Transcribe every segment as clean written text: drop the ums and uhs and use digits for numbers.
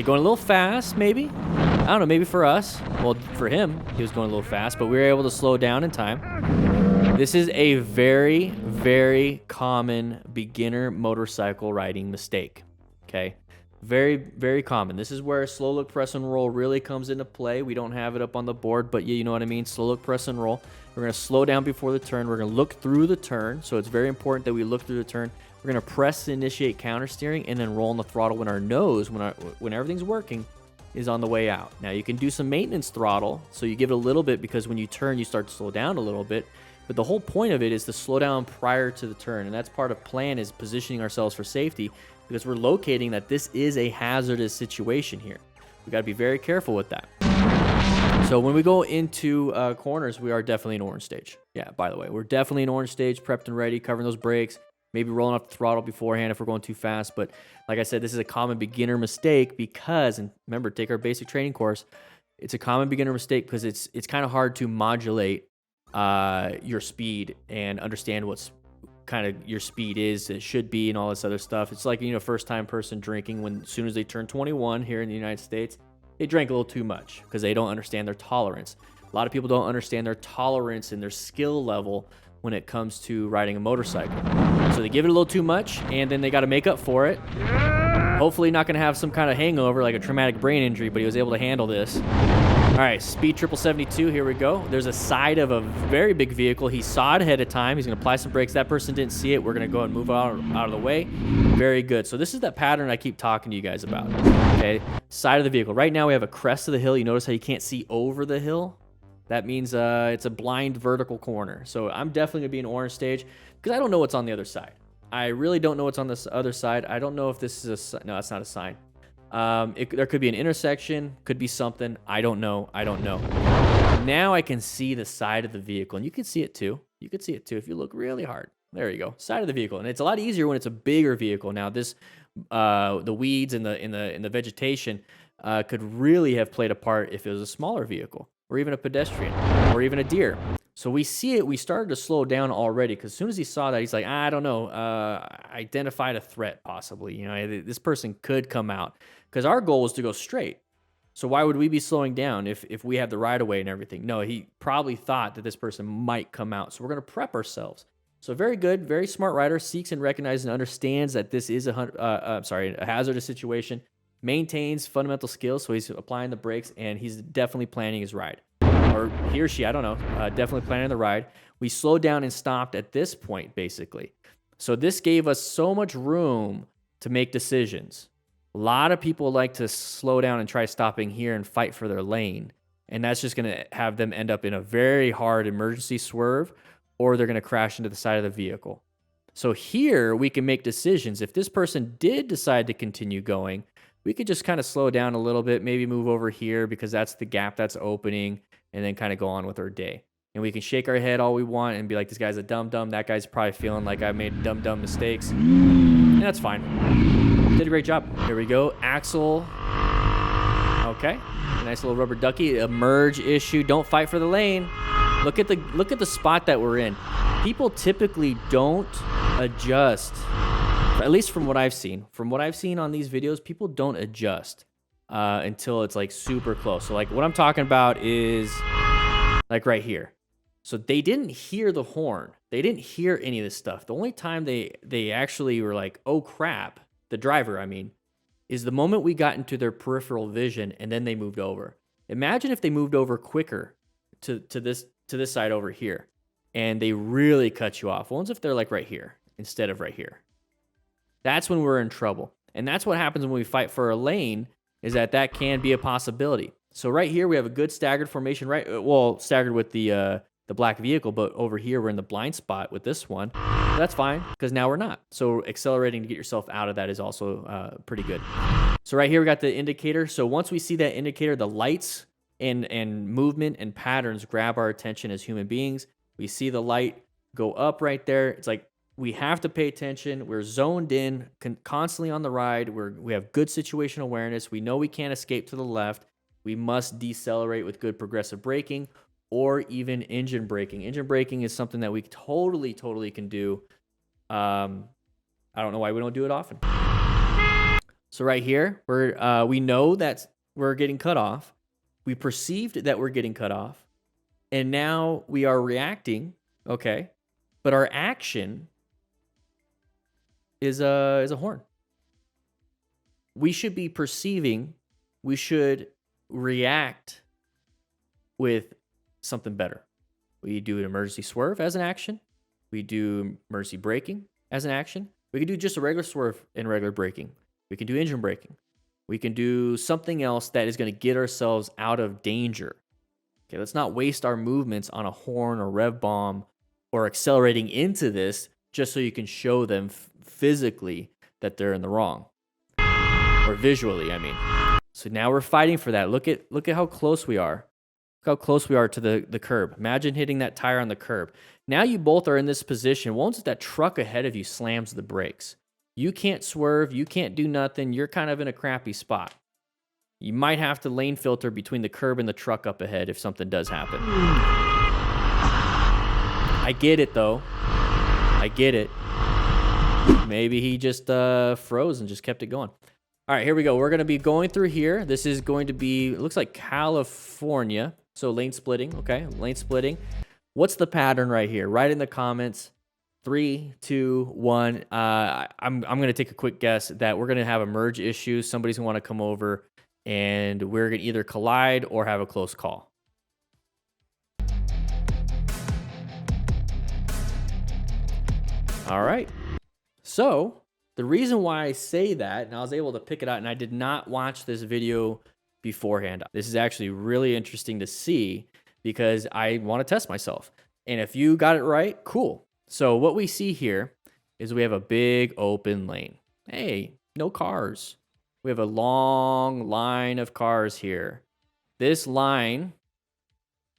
going a little fast, maybe. I don't know, maybe for us. Well, for him, he was going a little fast, but we were able to slow down in time. This is a very, very common beginner motorcycle riding mistake, okay? Very, very common. This is where slow look, press, and roll really comes into play. We don't have it up on the board, but you know what I mean? Slow look, press, and roll. We're going to slow down before the turn. We're going to look through the turn, so it's very important that we look through the turn. We're going to press to initiate counter steering and then roll on the throttle when our nose, when everything's working, is on the way out. Now, you can do some maintenance throttle, so you give it a little bit because when you turn, you start to slow down a little bit. But the whole point of it is to slow down prior to the turn, and that's part of plan is positioning ourselves for safety because we're locating that this is a hazardous situation here. We got to be very careful with that. So when we go into corners, we are definitely in orange stage. Yeah, by the way, we're definitely in orange stage, prepped and ready, covering those brakes, maybe rolling up the throttle beforehand if we're going too fast. But like I said, this is a common beginner mistake because, and remember, take our basic training course, it's a common beginner mistake because it's kind of hard to modulate your speed and understand what's kind of your speed is, it should be, and all this other stuff. It's like, first time person drinking when as soon as they turn 21 here in the United States, they drank a little too much because they don't understand their tolerance. A lot of people don't understand their tolerance and their skill level when it comes to riding a motorcycle. So they give it a little too much and then they got to make up for it. Hopefully not going to have some kind of hangover like a traumatic brain injury, but he was able to handle this. All right, speed 772, here we go. There's a side of a very big vehicle. He saw it ahead of time. He's going to apply some brakes. That person didn't see it. We're going to go and move out of the way. Very good. So this is that pattern I keep talking to you guys about. Okay, side of the vehicle. Right now we have a crest of the hill. You notice how you can't see over the hill? That means it's a blind vertical corner. So I'm definitely going to be in orange stage because I don't know what's on the other side. I really don't know what's on this other side. I don't know if this is no, that's not a sign. There could be an intersection, could be something. I don't know. Now I can see the side of the vehicle, and you can see it too. You can see it too if you look really hard. There you go, side of the vehicle, and it's a lot easier when it's a bigger vehicle. Now this, the weeds and the vegetation could really have played a part if it was a smaller vehicle, or even a pedestrian, or even a deer. So we see it. We started to slow down already because as soon as he saw that, he's like, I don't know, identified a threat possibly. This person could come out because our goal was to go straight. So why would we be slowing down if we have the right of way and everything? No, he probably thought that this person might come out. So we're going to prep ourselves. So very good, very smart rider, seeks and recognizes and understands that this is a hazardous situation, maintains fundamental skills. So he's applying the brakes and he's definitely planning his ride. Or he or she, I don't know, definitely planning the ride. We slowed down and stopped at this point, basically. So this gave us so much room to make decisions. A lot of people like to slow down and try stopping here and fight for their lane. And that's just going to have them end up in a very hard emergency swerve, or they're going to crash into the side of the vehicle. So here we can make decisions. If this person did decide to continue going, we could just kind of slow down a little bit, maybe move over here because that's the gap that's opening, and then kind of go on with our day. And we can shake our head all we want and be like, this guy's a dum-dum. That guy's probably feeling like I made dumb mistakes. And that's fine. Did a great job. Here we go. Axle. Okay. Nice little rubber ducky. A merge issue. Don't fight for the lane. Look at the spot that we're in. People typically don't adjust. At least from what I've seen. From what I've seen on these videos, people don't adjust until it's like super close. So like what I'm talking about is like right here. So they didn't hear the horn. They didn't hear any of this stuff. The only time they actually were like, oh crap, the driver, I mean, is the moment we got into their peripheral vision and then they moved over. Imagine if they moved over quicker to this side over here and they really cut you off. What if they're like right here instead of right here? That's when we're in trouble. And that's what happens when we fight for a lane, is that can be a possibility. So right here we have a good staggered formation, right? Well, staggered with the black vehicle, but over here we're in the blind spot with this one. That's fine because now we're not. So accelerating to get yourself out of that is also pretty good. So right here we got the indicator. So once we see that indicator, the lights and movement and patterns grab our attention as human beings. We see the light go up right there. It's like we have to pay attention. We're zoned in, constantly on the ride. We have good situational awareness. We know we can't escape to the left. We must decelerate with good progressive braking or even engine braking. Engine braking is something that we totally can do. I don't know why we don't do it often. So right here, we know that we're getting cut off. We perceived that we're getting cut off. And now we are reacting, okay? But our action is a horn. We should be perceiving, we should react with something better. We do an emergency swerve as an action. We do emergency braking as an action. We can do just a regular swerve and regular braking. We can do engine braking. We can do something else that is going to get ourselves out of danger. Okay, let's not waste our movements on a horn or rev bomb or accelerating into this just so you can show them physically that they're in the wrong. Or visually, I mean. So now we're fighting for that. Look at how close we are. Look how close we are to the curb. Imagine hitting that tire on the curb. Now you both are in this position. Once that truck ahead of you slams the brakes, you can't swerve. You can't do nothing. You're kind of in a crappy spot. You might have to lane filter between the curb and the truck up ahead if something does happen. I get it, though. I get it. Maybe he just froze and just kept it going. All right, here we go. We're going to be going through here. This is going to be, it looks like California. So lane splitting, okay? Lane splitting. What's the pattern right here? Write in the comments. 3, 2, 1. I'm going to take a quick guess that we're going to have a merge issue. Somebody's going to want to come over, and we're going to either collide or have a close call. All right. So the reason why I say that, and I was able to pick it out, and I did not watch this video beforehand. This is actually really interesting to see because I want to test myself. And if you got it right, cool. So what we see here is we have a big open lane. Hey, no cars. We have a long line of cars here. This line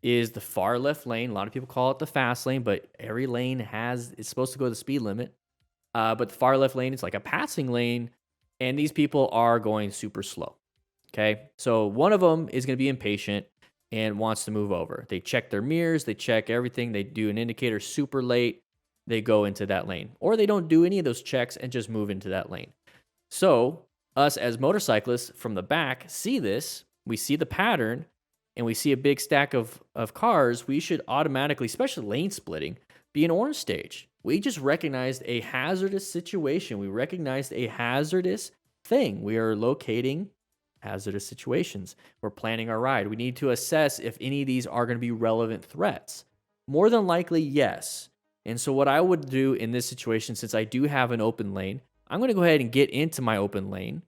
is the far left lane. A lot of people call it the fast lane, but every lane it's supposed to go the speed limit. But the far left lane is like a passing lane, and these people are going super slow. Okay, so one of them is going to be impatient and wants to move over. They check their mirrors, they check everything, they do an indicator super late, they go into that lane. Or they don't do any of those checks and just move into that lane. So us as motorcyclists from the back see this, we see the pattern, and we see a big stack of cars. We should automatically, especially lane splitting, be an orange stage. We just recognized a hazardous situation. We recognized a hazardous thing. We are locating hazardous situations. We're planning our ride. We need to assess if any of these are going to be relevant threats. More than likely, yes. And so what I would do in this situation, since I do have an open lane, I'm going to go ahead and get into my open lane.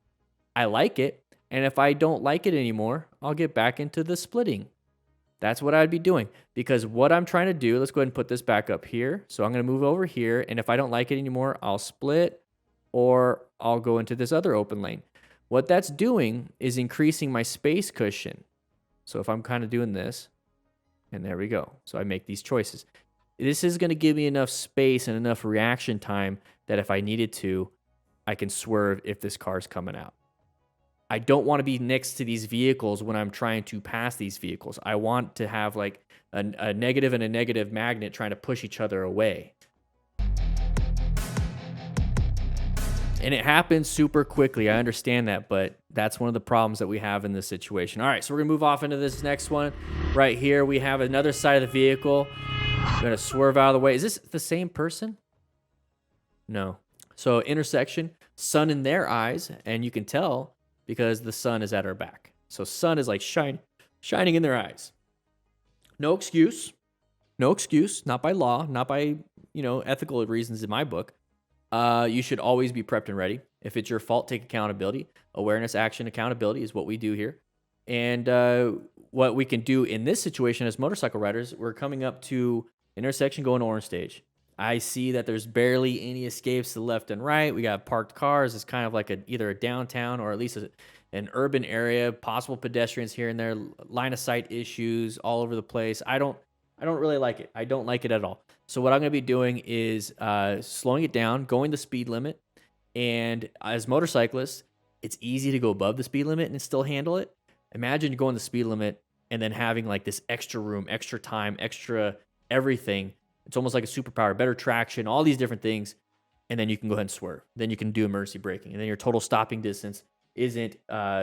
I like it. And if I don't like it anymore, I'll get back into the splitting. That's what I'd be doing, because what I'm trying to do, let's go ahead and put this back up here. So I'm going to move over here, and if I don't like it anymore, I'll split or I'll go into this other open lane. What that's doing is increasing my space cushion. So if I'm kind of doing this, and there we go. So I make these choices. This is going to give me enough space and enough reaction time that if I needed to, I can swerve if this car's coming out. I don't want to be next to these vehicles when I'm trying to pass these vehicles. I want to have like a negative and a negative magnet trying to push each other away. And it happens super quickly. I understand that, but that's one of the problems that we have in this situation. All right, so we're going to move off into this next one. Right here, we have another side of the vehicle. I'm going to swerve out of the way. Is this the same person? No. So intersection, sun in their eyes, and you can tell because the sun is at our back. So sun is like shining in their eyes. No excuse. No excuse. Not by law, not by, ethical reasons in my book. You should always be prepped and ready. If it's your fault, take accountability. Awareness, action, accountability is what we do here. And what we can do in this situation as motorcycle riders, we're coming up to intersection going orange stage. I see that there's barely any escapes to the left and right. We got parked cars. It's kind of like either a downtown or at least an urban area, possible pedestrians here and there, line of sight issues all over the place. I don't really like it. I don't like it at all. So what I'm going to be doing is slowing it down, going the speed limit. And as motorcyclists, it's easy to go above the speed limit and still handle it. Imagine going the speed limit and then having like this extra room, extra time, extra everything. It's almost like a superpower, better traction, all these different things. And then you can go ahead and swerve. Then you can do emergency braking. And then your total stopping distance isn't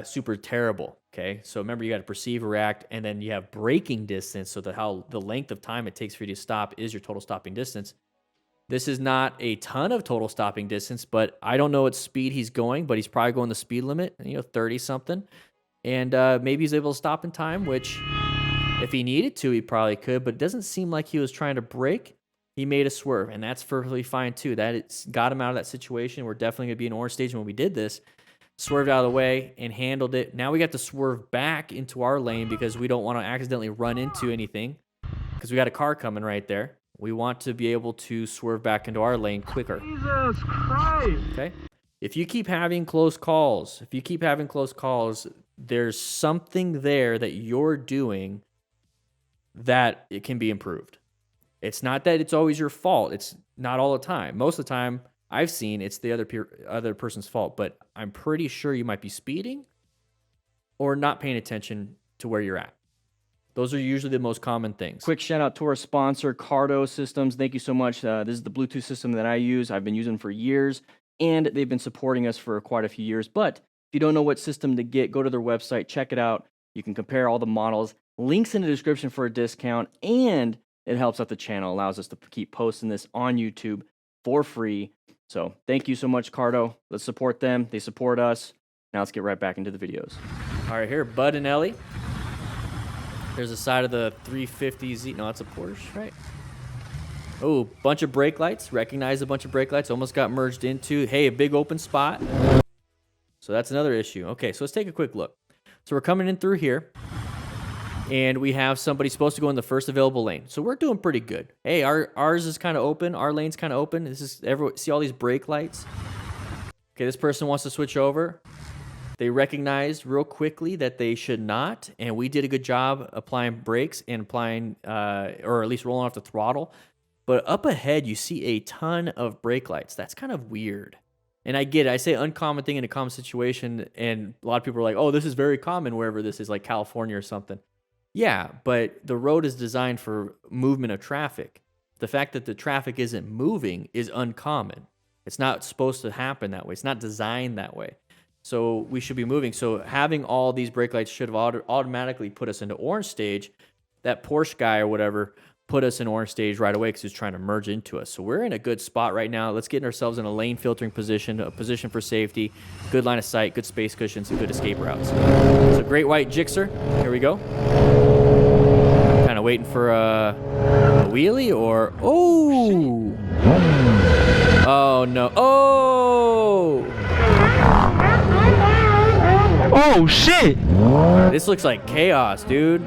super terrible. Okay, so remember, you got to perceive, react, and then you have braking distance. So the length of time it takes for you to stop is your total stopping distance. This is not a ton of total stopping distance, but I don't know what speed he's going, but he's probably going the speed limit, 30 something. And maybe he's able to stop in time, which if he needed to, he probably could, but it doesn't seem like he was trying to brake. He made a swerve, and that's perfectly fine too. That it's got him out of that situation. We're definitely going to be in orange stage when we did this. Swerved out of the way and handled it. Now we got to swerve back into our lane because we don't want to accidentally run into anything because we got a car coming right there. We want to be able to swerve back into our lane quicker. Jesus Christ. Okay? If you keep having close calls, there's something there that you're doing that it can be improved. It's not that it's always your fault. It's not all the time. Most of the time, I've seen it's the other person's fault, but I'm pretty sure you might be speeding or not paying attention to where you're at. Those are usually the most common things. Quick shout out to our sponsor, Cardo Systems. Thank you so much. This is the Bluetooth system that I use. I've been using for years, and they've been supporting us for quite a few years. But if you don't know what system to get, go to their website, check it out. You can compare all the models. Links in the description for a discount, and it helps out the channel, allows us to keep posting this on YouTube for free. So thank you so much, Cardo. Let's support them. They support us. Now let's get right back into the videos. All right, here, Bud and Ellie. There's a side of the 350Z. No, that's a Porsche, right? Oh, bunch of brake lights. Recognize a bunch of brake lights. Almost got merged into. Hey, a big open spot. So that's another issue. Okay, so let's take a quick look. So we're coming in through here, and we have somebody supposed to go in the first available lane. So we're doing pretty good. Hey, ours is kind of open. Our lane's kind of open. This is see all these brake lights? Okay, this person wants to switch over. They recognized real quickly that they should not, and we did a good job applying brakes and applying, or at least rolling off the throttle. But up ahead, you see a ton of brake lights. That's kind of weird. And I get it. I say uncommon thing in a common situation, and a lot of people are like, oh, this is very common wherever this is, like California or something. Yeah, but the road is designed for movement of traffic. The fact that the traffic isn't moving is uncommon. It's not supposed to happen that way. It's not designed that way. So we should be moving. So having all these brake lights should have automatically put us into orange stage. That Porsche guy or whatever put us in orange stage right away because he was trying to merge into us. So we're in a good spot right now. Let's get ourselves in a lane filtering position, a position for safety, good line of sight, good space cushions, and good escape routes. So great white Gixxer. Here we go. Kind of waiting for a wheelie or... Oh! Oh, no. Oh! Oh shit! This looks like chaos, dude.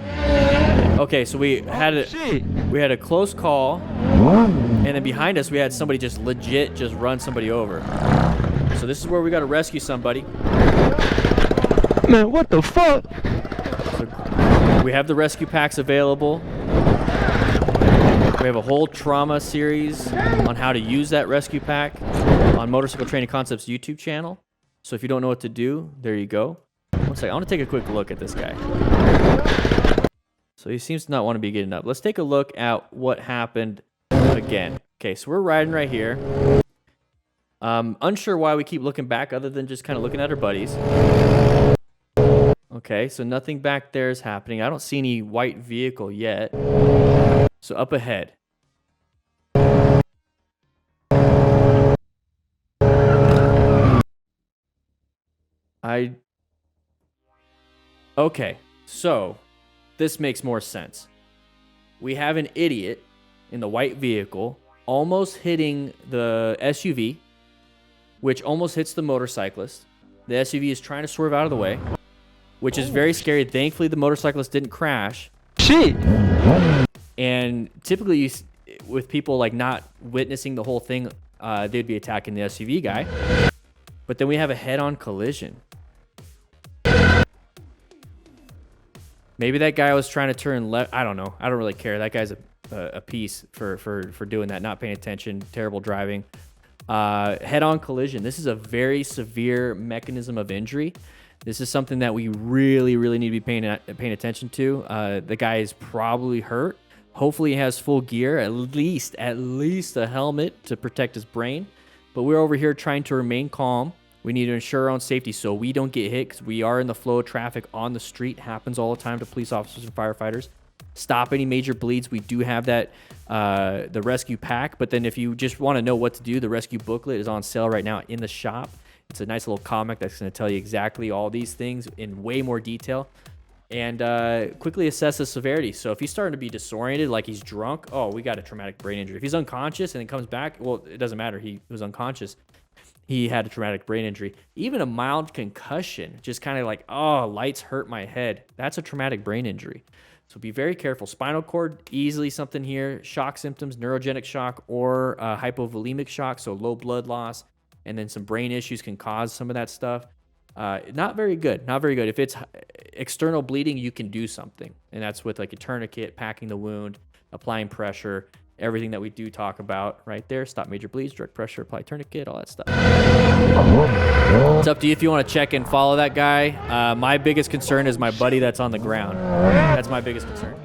Okay, so we had a close call, and then behind us we had somebody just legit just run somebody over. So this is where we got to rescue somebody. Man, what the fuck? So we have the rescue packs available. We have a whole trauma series on how to use that rescue pack on Motorcycle Training Concepts YouTube channel. So if you don't know what to do, there you go. One second, I want to take a quick look at this guy. So he seems to not want to be getting up. Let's take a look at what happened again. Okay, so we're riding right here. Unsure why we keep looking back other than just kind of looking at our buddies. Okay, so nothing back there is happening. I don't see any white vehicle yet. So up ahead. Okay, so this makes more sense. We have an idiot in the white vehicle almost hitting the SUV, which almost hits the motorcyclist. The SUV is trying to swerve out of the way, which is very scary. Thankfully, the motorcyclist didn't crash. Shit! And typically, with people like not witnessing the whole thing, they'd be attacking the SUV guy. But then we have a head-on collision. Maybe that guy was trying to turn left. I don't know. I don't really care. That guy's a piece for doing that, not paying attention, terrible driving. Head-on collision. This is a very severe mechanism of injury. This is something that we really, really need to be paying attention to. The guy is probably hurt. Hopefully he has full gear, at least a helmet to protect his brain. But we're over here trying to remain calm, We need to ensure our own safety so we don't get hit, because we are in the flow of traffic on the street. Happens all the time to police officers and firefighters. Stop any major bleeds. We do have that, the rescue pack. But then if you just want to know what to do, the rescue booklet is on sale right now in the shop. It's a nice little comic that's going to tell you exactly all these things in way more detail. And quickly assess the severity. So if he's starting to be disoriented, like he's drunk, oh, we got a traumatic brain injury. If he's unconscious and then comes back, well, it doesn't matter. He was unconscious. He had a traumatic brain injury. Even a mild concussion, just kind of like, oh, lights hurt my head. That's a traumatic brain injury. So be very careful. Spinal cord, easily something here. Shock symptoms, neurogenic shock or hypovolemic shock, so low blood loss. And then some brain issues can cause some of that stuff. Not very good. Not very good. If it's external bleeding, you can do something. And that's with like a tourniquet, packing the wound, applying pressure, everything that we do talk about right there. Stop major bleeds, direct pressure, apply tourniquet, all that stuff. It's up to you if you want to check and follow that guy. My biggest concern is my buddy that's on the ground. That's my biggest concern.